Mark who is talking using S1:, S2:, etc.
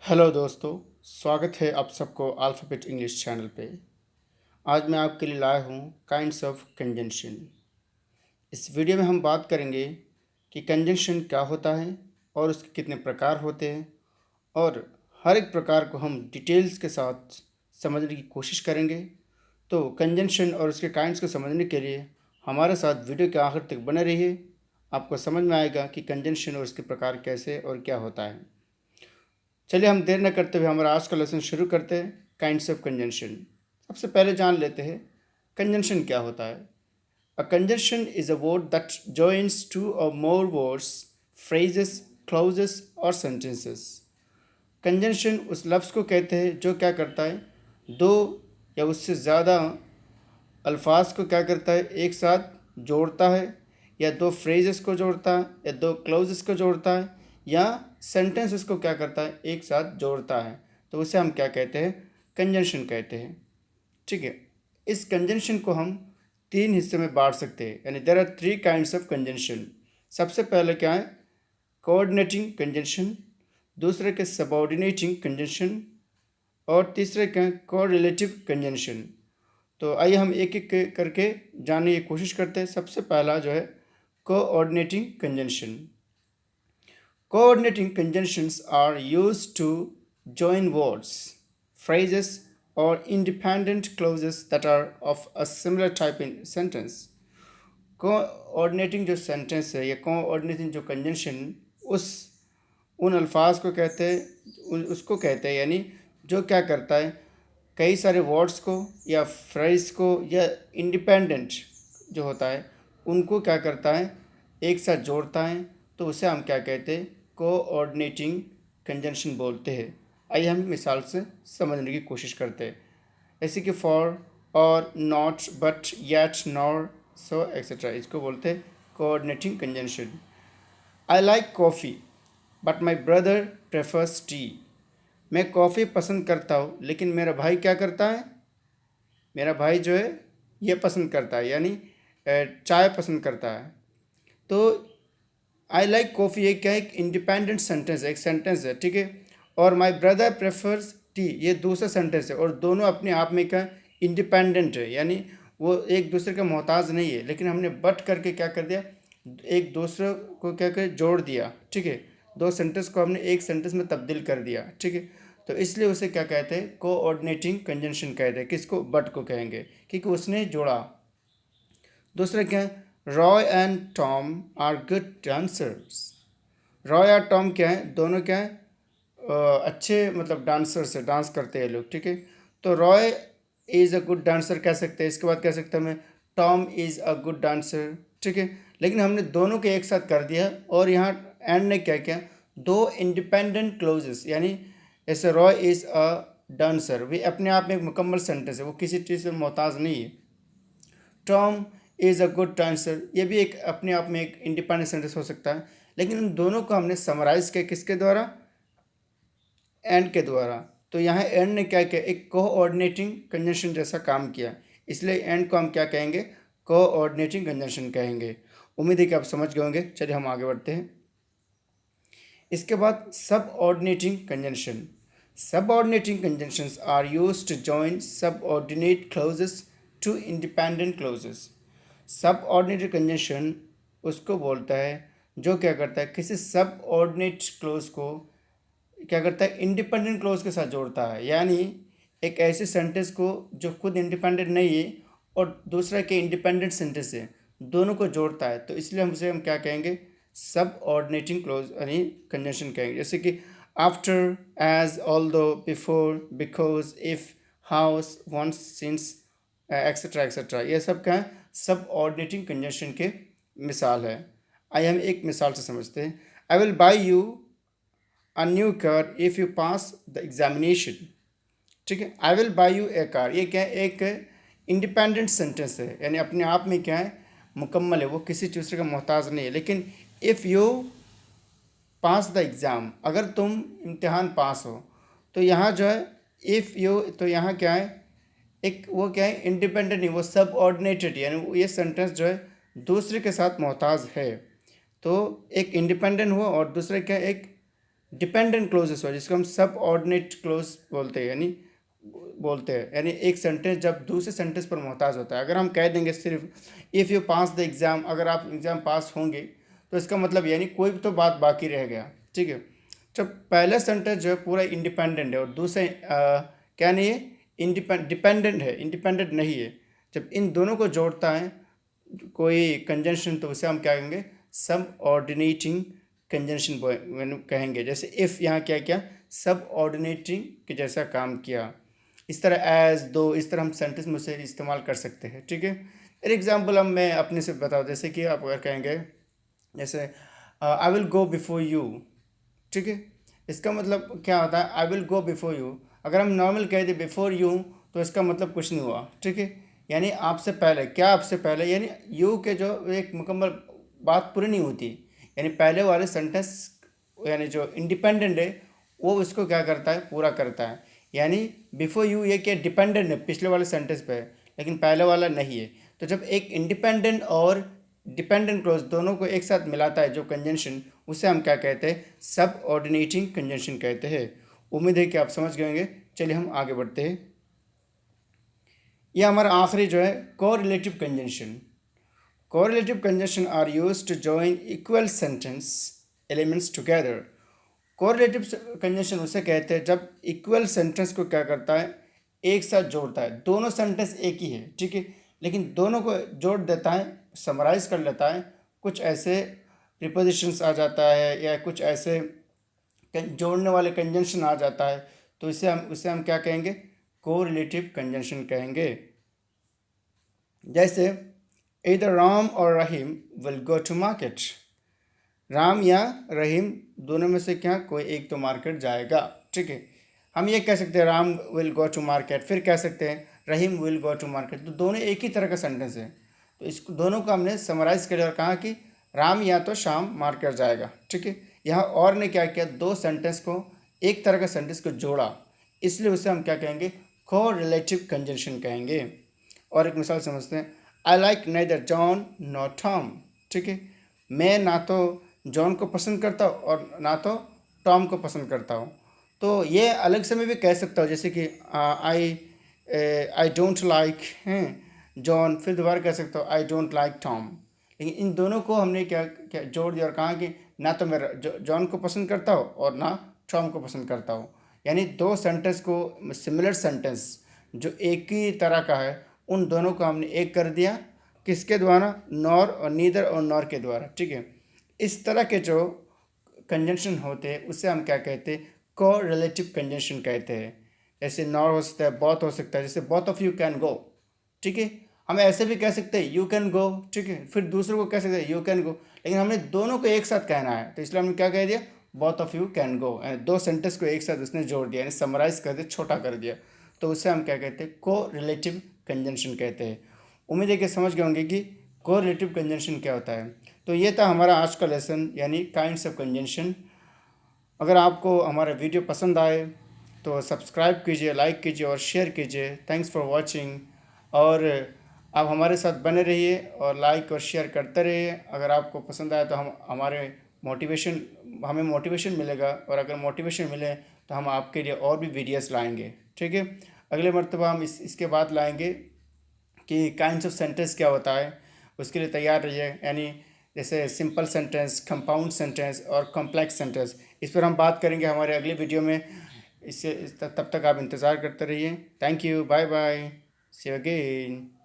S1: Hello दोस्तों, स्वागत है आप सबको अल्फ़ाबेट इंग्लिश चैनल पे। आज मैं आपके लिए लाया हूँ काइंड्स ऑफ कंजंक्शन। इस वीडियो में हम बात करेंगे कि कंजंक्शन क्या होता है और उसके कितने प्रकार होते हैं, और हर एक प्रकार को हम डिटेल्स के साथ समझने की कोशिश करेंगे। तो कंजंक्शन और उसके काइंड्स को समझने के लिए हमारे साथ वीडियो के आखिर तक बने रहिए। आपको समझ में आएगा कि कंजंक्शन और उसके प्रकार कैसे और क्या होता है। चलिए हम देर न करते हुए हमारा आज का लेसन शुरू करते हैं। Kinds of conjunction. सबसे पहले जान लेते हैं कंजंक्शन क्या होता है। A conjunction is a word that joins two or more words, phrases, clauses or sentences. Conjunction उस लफ्ज़ को कहते हैं जो क्या करता है, दो या उससे ज़्यादा अल्फाज को क्या करता है, एक साथ जोड़ता है, या दो फ्रेजेस को जोड़ता है, या दो क्लॉजेस को जोड़ता है, या सेंटेंसेस को क्या करता है, एक साथ जोड़ता है। तो उसे हम क्या कहते हैं, कंजंक्शन कहते हैं। ठीक है, इस कंजंक्शन को हम तीन हिस्से में बांट सकते हैं, यानी there are three kinds of conjunction. सबसे पहले क्या है, कोऑर्डिनेटिंग कंजंक्शन, दूसरे के सबऑर्डिनेटिंग कंजंक्शन, और तीसरे के कोरिलेटिव कंजंक्शन। तो आइए हम एक एक करके जानने की कोशिश करते हैं। सबसे पहला जो है coordinating conjunction. Coordinating conjunctions are used to join words, phrases, or independent clauses that are of a similar type in sentence. Coordinating जो सेंटेंस है या कोऑर्डिनेटिंग जो कंजंक्शन, उस उन अल्फाज को कहते हैं, उसको कहते हैं, यानी जो क्या करता है, कई सारे वर्ड्स को या फ्रेज को या इंडिपेंडेंट जो होता है उनको क्या करता है, एक साथ जोड़ता है। तो उसे हम क्या कहते हैं, कोऑर्डिनेटिंग कंजंक्शन बोलते हैं। आइए हम मिसाल से समझने की कोशिश करते हैं। ऐसे कि फॉर, और, not, but, yet, nor, so etcetera, इसको बोलते हैं coordinating conjunction. I like coffee but my brother prefers T. मैं कॉफ़ी पसंद करता हूँ लेकिन मेरा भाई क्या करता है, मेरा भाई जो है ये पसंद करता है, यानी चाय पसंद करता है। तो आई लाइक कॉफ़ी ये क्या है, एक इंडिपेंडेंट सेंटेंस है, एक सेंटेंस है, ठीक है। और माई ब्रदर प्रेफर्स टी ये दूसरा सेंटेंस है, और दोनों अपने आप में क्या इंडिपेंडेंट है, यानी वो एक दूसरे का मोहताज नहीं है। लेकिन हमने बट करके क्या कर दिया, एक दूसरे को क्या कर जोड़ दिया, ठीक है। दो सेंटेंस को हमने एक सेंटेंस में तब्दील कर दिया, ठीक है। तो इसलिए उसे क्या कहते हैं, कोऑर्डिनेटिंग कंजंक्शन कहते हैं। किसको, बट को कहेंगे, क्योंकि उसने जोड़ा। दूसरा क्या है, Roy and Tom are good dancers. Roy और टॉम क्या है, दोनों क्या है, अच्छे मतलब डांसर्स है, डांस करते हैं लोग, ठीक है। तो Roy is a good dancer कह सकते हैं, इसके बाद कह सकते हैं मैं Tom is a good dancer, ठीक है। लेकिन हमने दोनों के एक साथ कर दिया, और यहाँ एंड ने क्या किया, दो इंडिपेंडेंट क्लोजेस, यानी ऐसे रॉय इज़ अ डांसर, वे अपने आप में एक मुकम्मल सेंटेंस है, वो किसी चीज़ से मोहताज नहीं है। Tom is a good dancer ये भी एक अपने आप में एक इंडिपेंडेंट सेंटेंस हो सकता है। लेकिन उन दोनों को हमने समराइज़ किया किसके द्वारा, एंड के द्वारा। तो यहाँ एंड ने क्या किया, एक कोऑर्डिनेटिंग कंजंक्शन जैसा काम किया, इसलिए एंड को हम क्या कहेंगे, कोऑर्डिनेटिंग कंजंक्शन कहेंगे। उम्मीद है कि आप समझ गए होंगे। चलिए हम आगे बढ़ते हैं। इसके बाद सब ऑर्डिनेटिंग conjunction. Subordinating conjunctions are used to join subordinate clauses to independent clauses. Subordinate conjunction उसको बोलता है जो क्या करता है, किसी सब ऑर्डिनेट क्लोज को क्या करता है, इंडिपेंडेंट क्लोज के साथ जोड़ता है। यानी एक ऐसे सेंटेंस को जो खुद इंडिपेंडेंट नहीं है और दूसरा के इंडिपेंडेंट सेंटेंस है, दोनों को जोड़ता है। तो इसलिए हम क्या कहेंगे, सब ऑर्डिनेटिंग क्लोज यानी कंजंक्शन कहेंगे। जैसे कि after, as, although, before, because, if, how, once, since, etcetera etcetera, ये सब क्या है, सब ऑर्डिनेटिंग कंजंक्शन के मिसाल है। आइए हम एक मिसाल से समझते हैं। I will by you a new car if you pass the examination, ठीक है। I will by U A car ये क्या है, एक इंडिपेंडेंट सेंटेंस है, यानी अपने आप में क्या है, मुकम्मल है, वो किसी दूसरे का मोहताज नहीं है। लेकिन if you pass the exam, अगर तुम इम्तिहान पास हो, तो यहाँ जो है इफ़ यू, तो यहाँ क्या है, एक वो क्या है, इंडिपेंडेंट नहीं, वो सब ऑर्डिनेटेड, यानी ये सेंटेंस जो है दूसरे के साथ मोहताज है। तो एक इंडिपेंडेंट हुआ और दूसरे क्या, एक डिपेंडेंट क्लोजेस हो जिसको हम सब ऑर्डिनेट क्लोज बोलते हैं यानी एक सेंटेंस जब दूसरे सेंटेंस पर मोहताज होता है। अगर हम कह देंगे सिर्फ if you pass the exam, अगर आप एग्ज़ाम पास होंगे तो इसका मतलब यानी कोई तो बात बाकी रह गया, ठीक है। जब पहला सेंटेंस जो है पूरा इंडिपेंडेंट है और दूसरे क्या नहीं है, डिपेंडेंट है, इंडिपेंडेंट नहीं है, जब इन दोनों को जोड़ता है कोई कंजंक्शन तो उसे हम क्या कहेंगे, सब ऑर्डिनेटिंग कंजंक्शन कहेंगे। जैसे इफ़ यहाँ क्या किया, सब ऑर्डिनेटिंग के जैसा काम किया। इस तरह एज दो, इस तरह हम सेंटेंस में उसे इस्तेमाल कर सकते हैं, ठीक है। एक एग्जांपल अब मैं अपने से बताऊँ, जैसे कि आप अगर कहेंगे जैसे I will go before you, ठीक है। इसका मतलब क्या होता है, I will go before you. अगर हम नॉर्मल कह दें बिफोर यू तो इसका मतलब कुछ नहीं हुआ, ठीक है। यानी आपसे पहले, क्या आपसे पहले, यानी यू के जो एक मुकम्मल बात पूरी नहीं होती, यानी पहले वाले सेंटेंस यानी जो इंडिपेंडेंट है वो उसको क्या करता है, पूरा करता है। यानी बिफोर यू ये क्या डिपेंडेंट है पिछले वाले सेंटेंस पे है, लेकिन पहले वाला नहीं है। तो जब एक इंडिपेंडेंट और डिपेंडेंट क्लॉज दोनों को एक साथ मिलाता है जो कंजंक्शन, उसे हम क्या कहते हैं, सब ऑर्डिनेटिंग कंजंक्शन कहते हैं। उम्मीद है कि आप समझ गए होंगे। चलिए हम आगे बढ़ते हैं। यह हमारा आखिरी जो है correlative conjunction. Correlative conjunction are used to join equal sentence elements together. Correlative conjunction उसे कहते हैं जब इक्वल सेंटेंस को क्या करता है, एक साथ जोड़ता है। दोनों सेंटेंस एक ही है, ठीक है, लेकिन दोनों को जोड़ देता है, समराइज कर लेता है। कुछ ऐसे प्रीपोजिशंस आ जाता है या कुछ ऐसे जोड़ने वाले कंजंक्शन आ जाता है, तो उसे हम क्या कहेंगे, कोरिलेटिव कंजंक्शन कहेंगे। जैसे इधर राम और Rahim will go to market. Ram या रहीम दोनों में से क्या कोई एक तो मार्केट जाएगा, ठीक है। हम ये कह सकते हैं Ram will go to market, फिर कह सकते हैं Rahim will go to market, तो दोनों एक ही तरह का सेंटेंस है। तो इस दोनों को हमने समराइज़ किया और कहा कि राम या तो शाम मार्केट जाएगा, ठीक है। यहाँ और ने क्या किया, दो सेंटेंस को, एक तरह का सेंटेंस को जोड़ा, इसलिए उसे हम क्या कहेंगे, कोरिलेटिव कंजंक्शन कहेंगे। और एक मिसाल समझते हैं, I like neither John not Tom, ठीक है। मैं ना तो जॉन को पसंद करता हूँ और ना तो टॉम को पसंद करता हूँ। तो ये अलग से मैं भी कह सकता हूँ, जैसे कि आई डोंट लाइक हैं जॉन, फिर दोबारा कह सकता हूँ आई डोंट लाइक टॉम। लेकिन इन दोनों को हमने क्या क्या जोड़ दिया और कहा कि ना तो मैं जॉन को पसंद करता हूँ और ना टॉम को पसंद करता हूँ। यानी दो सेंटेंस को, सिमिलर सेंटेंस जो एक ही तरह का है, उन दोनों को हमने एक कर दिया, किसके द्वारा, नॉर और नीदर और नॉर के द्वारा, ठीक है। इस तरह के जो कंजंक्शन होते हैं उसे हम क्या कहते हैं, कोरिलेटिव कंजंक्शन कहते हैं। जैसे नॉर हो सकता है, बोथ हो सकता है, जैसे both of you can go, ठीक है। हम ऐसे भी कह सकते हैं यू कैन गो, ठीक है, फिर दूसरों को कह सकते हैं यू कैन गो, लेकिन हमने दोनों को एक साथ कहना है, तो इसलिए हमने क्या कह दिया, both of you can go. दो सेंटेंस को एक साथ उसने जोड़ दिया, यानी समराइज कर दिया, छोटा कर दिया, तो उसे हम क्या कहते हैं, कोरिलेटिव कंजंक्शन कहते हैं। उम्मीद है कि समझ गए होंगे कि कोरिलेटिव कंजंक्शन क्या होता है। तो ये था हमारा आज का लेसन, यानी काइंड्स ऑफ कंजंक्शन। अगर आपको हमारा वीडियो पसंद आए तो सब्सक्राइब कीजिए, लाइक कीजिए और शेयर कीजिए। Thanks for watching. और आप हमारे साथ बने रहिए और लाइक और शेयर करते रहिए। अगर आपको पसंद आए तो हमें मोटिवेशन मिलेगा, और अगर मोटिवेशन मिले तो हम आपके लिए और भी वीडियोस लाएंगे, ठीक है। अगले मर्तबा हम इसके बाद लाएंगे कि काइंड्स ऑफ सेंटेंस क्या होता है, उसके लिए तैयार रहिए। यानी जैसे सिंपल सेंटेंस, कंपाउंड सेंटेंस और कॉम्प्लेक्स सेंटेंस, इस पर हम बात करेंगे हमारे अगले वीडियो में। तब तक आप इंतज़ार करते रहिए। Thank you, bye bye, see you again.